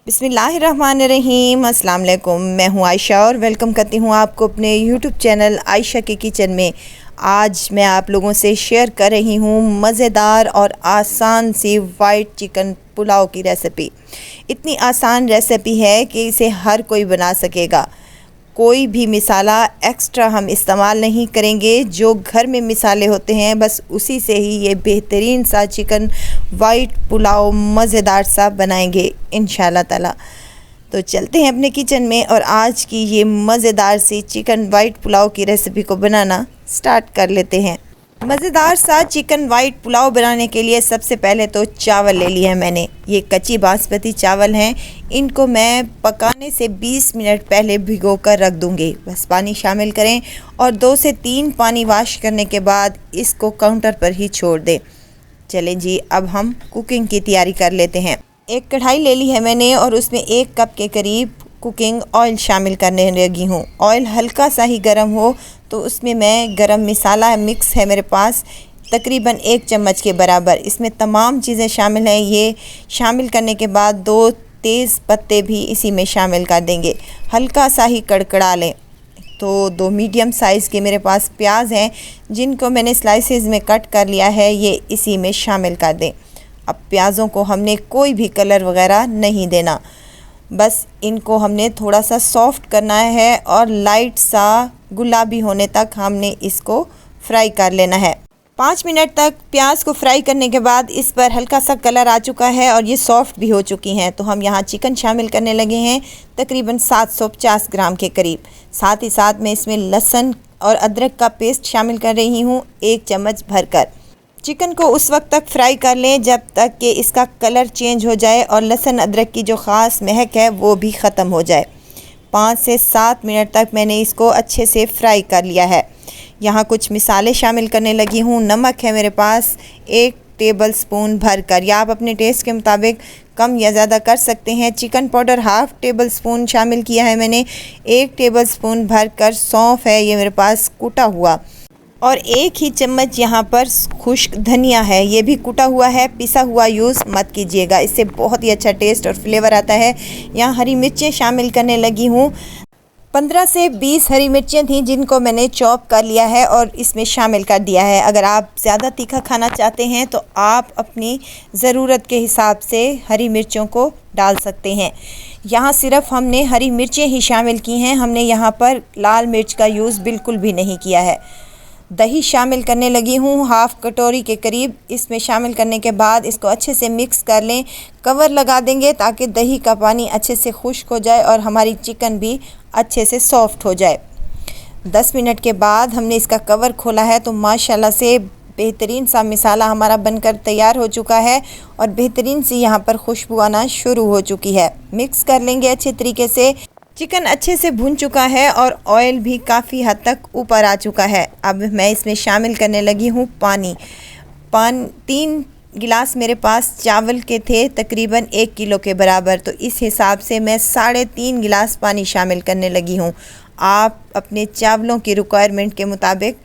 बिस्मिल्लाहिर्रहमानिर्रहीम। अस्सलाम वालेकुम। मैं हूँ आयशा और वेलकम करती हूँ आपको अपने यूट्यूब चैनल आयशा के किचन में। आज मैं आप लोगों से शेयर कर रही हूँ मज़ेदार और आसान सी वाइट चिकन पुलाव की रेसिपी। इतनी आसान रेसिपी है कि इसे हर कोई बना सकेगा। कोई भी मिसाला एक्स्ट्रा हम इस्तेमाल नहीं करेंगे, जो घर में मिसाले होते हैं बस उसी से ही ये बेहतरीन सा चिकन वाइट पुलाव मज़ेदार सा बनाएंगे इंशाल्लाह ताला। तो चलते हैं अपने किचन में और आज की ये मज़ेदार सी चिकन वाइट पुलाव की रेसिपी को बनाना स्टार्ट कर लेते हैं। मज़ेदार सा चिकन वाइट पुलाव बनाने के लिए सबसे पहले तो चावल ले लिया है मैंने। ये कच्ची बासमती चावल हैं, इनको मैं पकाने से 20 मिनट पहले भिगो कर रख दूँगी। बस पानी शामिल करें और 2 से 3 पानी वाश करने के बाद इसको काउंटर पर ही छोड़ दें। चलें जी, अब हम कुकिंग की तैयारी कर लेते हैं। एक कढ़ाई ले ली है मैंने और उसमें 1 कप के करीब कुकिंग ऑयल शामिल करने लगी हूँ। ऑयल हल्का सा ही गर्म हो तो उसमें मैं गरम मसाला मिक्स है मेरे पास तकरीबन 1 चम्मच के बराबर। इसमें तमाम चीज़ें शामिल हैं। ये शामिल करने के बाद 2 तेज़ पत्ते भी इसी में शामिल कर देंगे। हल्का सा ही कड़कड़ा लें। तो 2 मीडियम साइज़ के मेरे पास प्याज हैं, जिनको मैंने स्लाइसेस में कट कर लिया है, ये इसी में शामिल कर दें। अब प्याज़ों को हमने कोई भी कलर वगैरह नहीं देना, बस इनको हमने थोड़ा सा सॉफ्ट करना है और लाइट सा गुलाबी होने तक हमने इसको फ्राई कर लेना है। 5 मिनट तक प्याज को फ्राई करने के बाद इस पर हल्का सा कलर आ चुका है और ये सॉफ्ट भी हो चुकी हैं। तो हम यहाँ चिकन शामिल करने लगे हैं तकरीबन 750 ग्राम के करीब। साथ ही साथ मैं इसमें लहसुन और अदरक का पेस्ट शामिल कर रही हूँ 1 चम्मच भरकर। चिकन को उस वक्त तक फ्राई कर लें जब तक कि इसका कलर चेंज हो जाए और लहसुन अदरक की जो ख़ास महक है वो भी ख़त्म हो जाए। 5 से 7 मिनट तक मैंने इसको अच्छे से फ्राई कर लिया है। यहाँ कुछ मिसाले शामिल करने लगी हूँ। नमक है मेरे पास 1 टेबल स्पून भरकर, या आप अपने टेस्ट के मुताबिक कम या ज़्यादा कर सकते हैं। चिकन पाउडर ½ टेबल स्पून शामिल किया है मैंने। 1 टेबल स्पून भरकर सौंफ है ये मेरे पास कूटा हुआ, और 1 ही चम्मच यहाँ पर खुश्क धनिया है, ये भी कुटा हुआ है, पिसा हुआ यूज़ मत कीजिएगा, इससे बहुत ही अच्छा टेस्ट और फ्लेवर आता है। यहाँ हरी मिर्चें शामिल करने लगी हूँ। 15 से 20 हरी मिर्चें थीं जिनको मैंने चॉप कर लिया है और इसमें शामिल कर दिया है। अगर आप ज़्यादा तीखा खाना चाहते हैं तो आप अपनी ज़रूरत के हिसाब से हरी मिर्चों को डाल सकते हैं। यहाँ सिर्फ हमने हरी मिर्चें ही शामिल की हैं, हमने यहाँ पर लाल मिर्च का यूज़ बिल्कुल भी नहीं किया है। दही शामिल करने लगी हूँ ½ कटोरी के करीब। इसमें शामिल करने के बाद इसको अच्छे से मिक्स कर लें। कवर लगा देंगे ताकि दही का पानी अच्छे से खुश्क हो जाए और हमारी चिकन भी अच्छे से सॉफ्ट हो जाए। 10 मिनट के बाद हमने इसका कवर खोला है तो माशाल्लाह से बेहतरीन सा मिसाला हमारा बनकर तैयार हो चुका है और बेहतरीन सी यहाँ पर खुशबू आना शुरू हो चुकी है। मिक्स कर लेंगे अच्छे तरीके से। चिकन अच्छे से भुन चुका है और ऑयल भी काफ़ी हद तक ऊपर आ चुका है। अब मैं इसमें शामिल करने लगी हूँ पानी। 3 गिलास मेरे पास चावल के थे तकरीबन 1 किलो के बराबर, तो इस हिसाब से मैं 3.5 गिलास पानी शामिल करने लगी हूँ। आप अपने चावलों की रिक्वायरमेंट के मुताबिक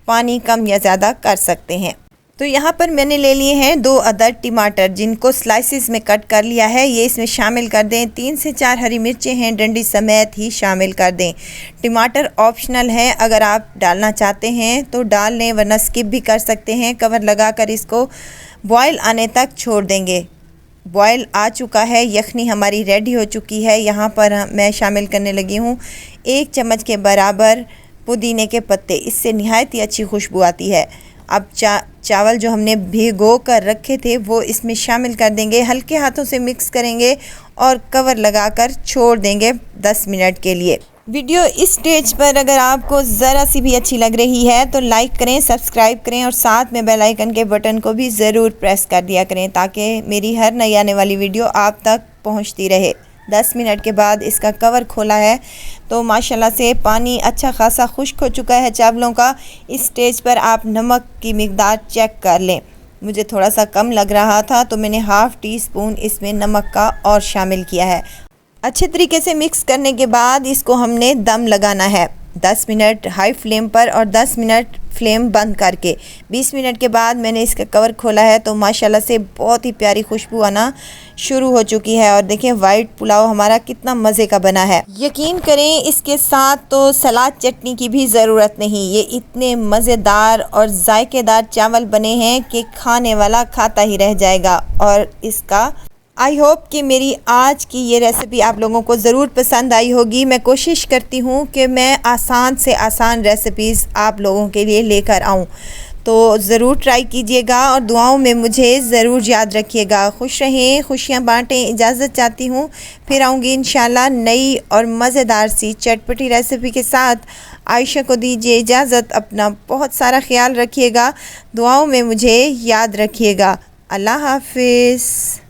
पानी कम या ज़्यादा कर सकते हैं। तो यहाँ पर मैंने ले लिए हैं 2 अदद टमाटर, जिनको स्लाइसिस में कट कर लिया है, ये इसमें शामिल कर दें। 3 से 4 हरी मिर्चें हैं, डंडी समेत ही शामिल कर दें। टमाटर ऑप्शनल है, अगर आप डालना चाहते हैं तो डाल लें, वरना स्किप भी कर सकते हैं। कवर लगाकर इसको बॉयल आने तक छोड़ देंगे। बॉयल आ चुका है, यखनी हमारी रेडी हो चुकी है। यहाँ पर मैं शामिल करने लगी हूँ 1 चम्मच के बराबर पुदीने के पत्ते, इससे नहायत ही अच्छी खुशबू आती है। अब चावल जो हमने भिगो कर रखे थे वो इसमें शामिल कर देंगे। हल्के हाथों से मिक्स करेंगे और कवर लगाकर छोड़ देंगे 10 मिनट के लिए। वीडियो इस स्टेज पर अगर आपको ज़रा सी भी अच्छी लग रही है तो लाइक करें, सब्सक्राइब करें और साथ में बेल आइकन के बटन को भी ज़रूर प्रेस कर दिया करें ताकि मेरी हर नई आने वाली वीडियो आप तक पहुँचती रहे। 10 मिनट के बाद इसका कवर खोला है तो माशाल्लाह से पानी अच्छा खासा खुश्क हो चुका है चावलों का। इस स्टेज पर आप नमक की मिकदार चेक कर लें। मुझे थोड़ा सा कम लग रहा था तो मैंने ½ टीस्पून इसमें नमक का और शामिल किया है। अच्छे तरीके से मिक्स करने के बाद इसको हमने दम लगाना है 10 मिनट हाई फ्लेम पर और 10 मिनट फ्लेम बंद करके। 20 मिनट के बाद मैंने इसका कवर खोला है तो माशाल्लाह से बहुत ही प्यारी खुशबू आना शुरू हो चुकी है। और देखें वाइट पुलाव हमारा कितना मज़े का बना है। यकीन करें इसके साथ तो सलाद चटनी की भी ज़रूरत नहीं, ये इतने मज़ेदार और जायकेदार चावल बने हैं कि खाने वाला खाता ही रह जाएगा। और इसका आई होप कि मेरी आज की ये रेसिपी आप लोगों को ज़रूर पसंद आई होगी। मैं कोशिश करती हूँ कि मैं आसान से आसान रेसिपीज़ आप लोगों के लिए लेकर आऊँ, तो ज़रूर ट्राई कीजिएगा और दुआओं में मुझे ज़रूर याद रखिएगा। खुश रहें, खुशियाँ बांटें। इजाज़त चाहती हूँ, फिर आऊँगी इंशाल्लाह नई और मज़ेदार सी चटपटी रेसिपी के साथ। आयशा को दीजिए इजाज़त। अपना बहुत सारा ख्याल रखिएगा, दुआओं में मुझे याद रखिएगा। अल्लाह हाफिज़।